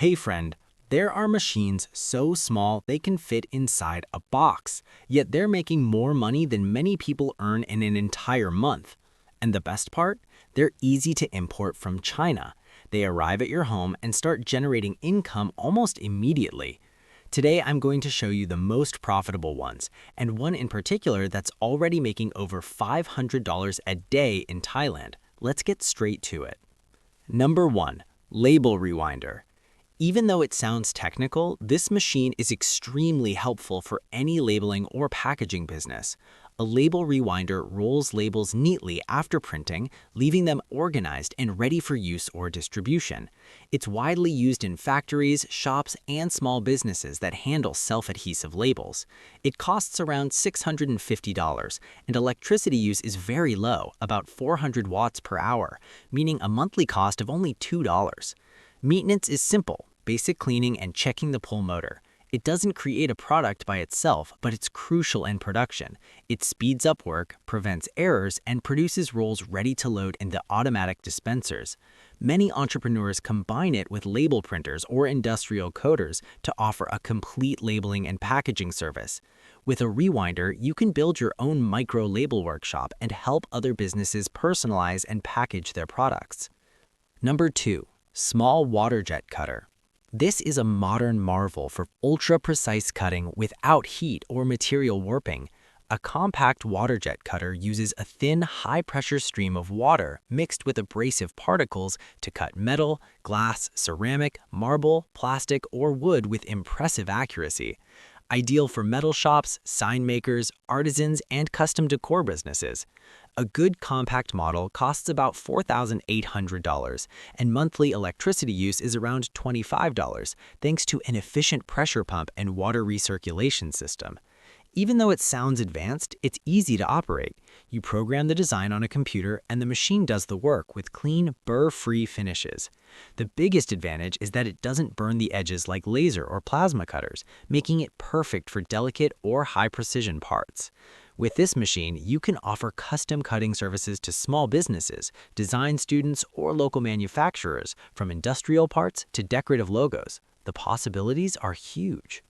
Hey friend, there are machines so small they can fit inside a box, yet they're making more money than many people earn in an entire month. And the best part? They're easy to import from China. They arrive at your home and start generating income almost immediately. Today, I'm going to show you the most profitable ones, and one in particular that's already making over $500 a day in Thailand. Let's get straight to it. Number 1. Label Rewinder. Even though it sounds technical, this machine is extremely helpful for any labeling or packaging business. A label rewinder rolls labels neatly after printing, leaving them organized and ready for use or distribution. It's widely used in factories, shops, and small businesses that handle self-adhesive labels. It costs around $650, and electricity use is very low, about 400 watts per hour, meaning a monthly cost of only $2. Maintenance is simple. Basic cleaning and checking the pull motor. It doesn't create a product by itself, but it's crucial in production. It speeds up work, prevents errors, and produces rolls ready to load in the automatic dispensers. Many entrepreneurs combine it with label printers or industrial coders to offer a complete labeling and packaging service. With a rewinder, you can build your own micro-label workshop and help other businesses personalize and package their products. Number 2. Small water jet cutter. This is a modern marvel for ultra-precise cutting without heat or material warping. A compact water jet cutter uses a thin, high-pressure stream of water mixed with abrasive particles to cut metal, glass, ceramic, marble, plastic, or wood with impressive accuracy. Ideal for metal shops, sign makers, artisans, and custom decor businesses. A good compact model costs about $4,800, and monthly electricity use is around $25, thanks to an efficient pressure pump and water recirculation system. Even though it sounds advanced, it's easy to operate. You program the design on a computer and the machine does the work with clean, burr-free finishes. The biggest advantage is that it doesn't burn the edges like laser or plasma cutters, making it perfect for delicate or high-precision parts. With this machine, you can offer custom cutting services to small businesses, design students, or local manufacturers, from industrial parts to decorative logos. The possibilities are huge.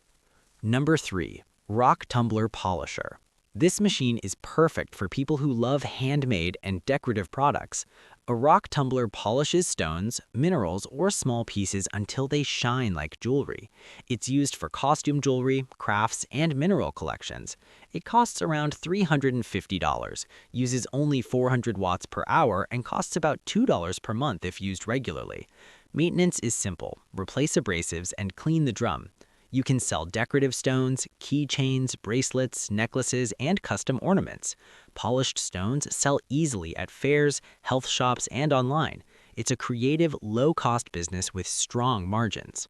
Number 3. Rock Tumbler Polisher. This machine is perfect for people who love handmade and decorative products. A rock tumbler polishes stones, minerals, or small pieces until they shine like jewelry. It's used for costume jewelry, crafts, and mineral collections. It costs around $350, uses only 400 watts per hour, and costs about $2 per month if used regularly. Maintenance is simple. Replace abrasives and clean the drum. You can sell decorative stones, keychains, bracelets, necklaces, and custom ornaments. Polished stones sell easily at fairs, health shops, and online. It's a creative, low-cost business with strong margins.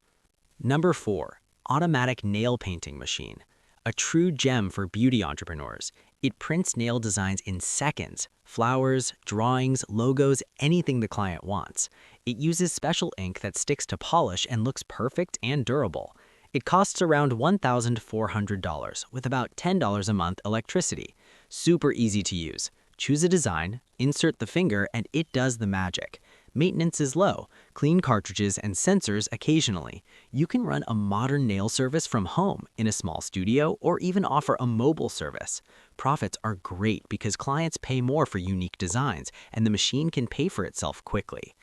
Number 4. Automatic Nail Painting Machine. A true gem for beauty entrepreneurs. It prints nail designs in seconds. Flowers, drawings, logos, anything the client wants. It uses special ink that sticks to polish and looks perfect and durable. It costs around $1,400 with about $10 a month electricity. Super easy to use. Choose a design, insert the finger, and it does the magic. Maintenance is low. Clean cartridges and sensors occasionally. You can run a modern nail service from home, in a small studio, or even offer a mobile service. Profits are great because clients pay more for unique designs, and the machine can pay for itself quickly.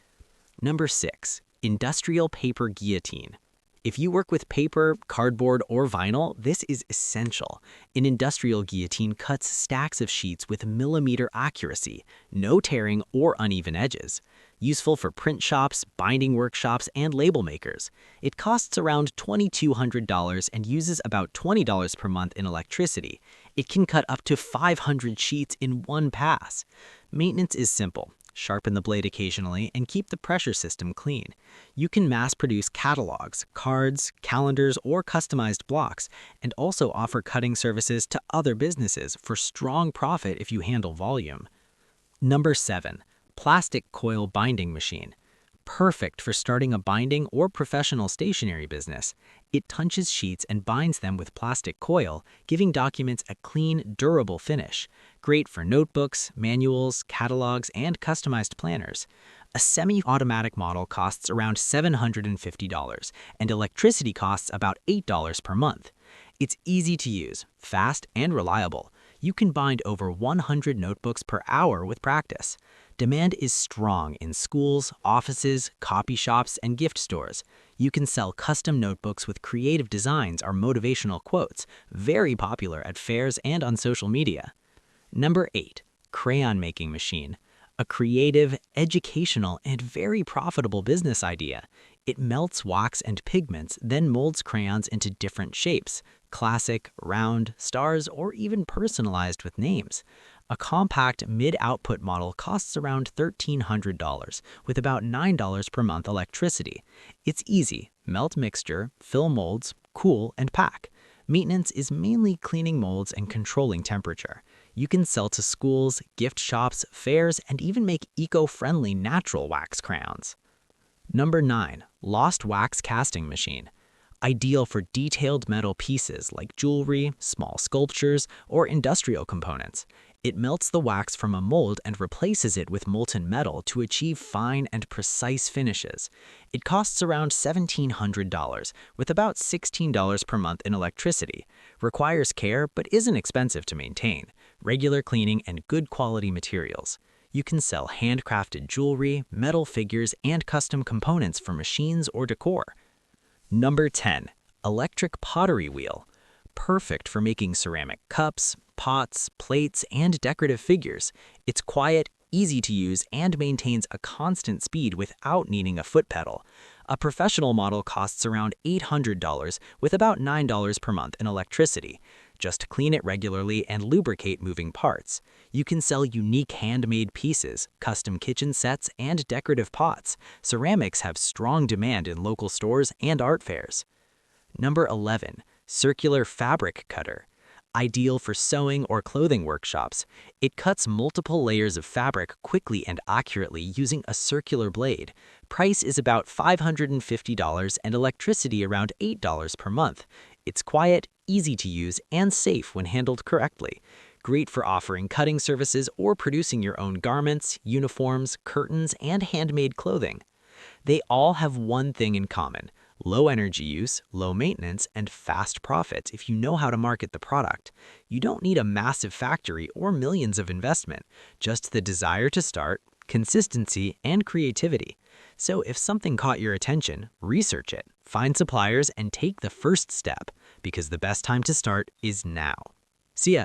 Number 6. Industrial Paper Guillotine. If you work with paper, cardboard, or vinyl, this is essential. An industrial guillotine cuts stacks of sheets with millimeter accuracy, no tearing or uneven edges. Useful for print shops, binding workshops, and label makers. It costs around $2,200 and uses about $20 per month in electricity. It can cut up to 500 sheets in one pass. Maintenance is simple. Sharpen the blade occasionally, and keep the pressure system clean. You can mass-produce catalogs, cards, calendars, or customized blocks, and also offer cutting services to other businesses for strong profit if you handle volume. Number 7. Plastic Coil Binding Machine. Perfect for starting a binding or professional stationery business. It tunches sheets and binds them with plastic coil, giving documents a clean, durable finish. Great for notebooks, manuals, catalogs, and customized planners. A semi-automatic model costs around $750, and electricity costs about $8 per month. It's easy to use, fast, and reliable. You can bind over 100 notebooks per hour with practice. Demand is strong in schools, offices, copy shops, and gift stores. You can sell custom notebooks with creative designs or motivational quotes, very popular at fairs and on social media. Number 8. Crayon making machine. A creative, educational, and very profitable business idea. It melts wax and pigments, then molds crayons into different shapes: classic, round, stars, or even personalized with names. A compact mid-output model costs around $1,300, with about $9 per month electricity. It's easy: melt mixture, fill molds, cool, and pack. Maintenance is mainly cleaning molds and controlling temperature. You can sell to schools, gift shops, fairs, and even make eco-friendly natural wax crayons. Number 9. Lost wax casting machine. Ideal for detailed metal pieces like jewelry, small sculptures, or industrial components. It melts the wax from a mold and replaces it with molten metal to achieve fine and precise finishes. It costs around $1,700, with about $16 per month in electricity. Requires care but isn't expensive to maintain, regular cleaning, and good quality materials. You can sell handcrafted jewelry, metal figures, and custom components for machines or decor. Number 10. Electric pottery wheel. Perfect for making ceramic cups, pots, plates, and decorative figures. It's quiet, easy to use, and maintains a constant speed without needing a foot pedal. A professional model costs around $800, with about $9 per month in electricity. Just clean it regularly and lubricate moving parts. You can sell unique handmade pieces, custom kitchen sets, and decorative pots. Ceramics have strong demand in local stores and art fairs. Number 11. Circular fabric cutter. Ideal for sewing or clothing workshops. It cuts multiple layers of fabric quickly and accurately using a circular blade. Price is about $550 and electricity around $8 per month. It's quiet, easy to use, and safe when handled correctly. Great for offering cutting services or producing your own garments, uniforms, curtains, and handmade clothing. They all have one thing in common: low energy use, low maintenance, and fast profits if you know how to market the product. You don't need a massive factory or millions of investment, just the desire to start, consistency, and creativity. So if something caught your attention, research it, find suppliers, and take the first step, because the best time to start is now. See ya!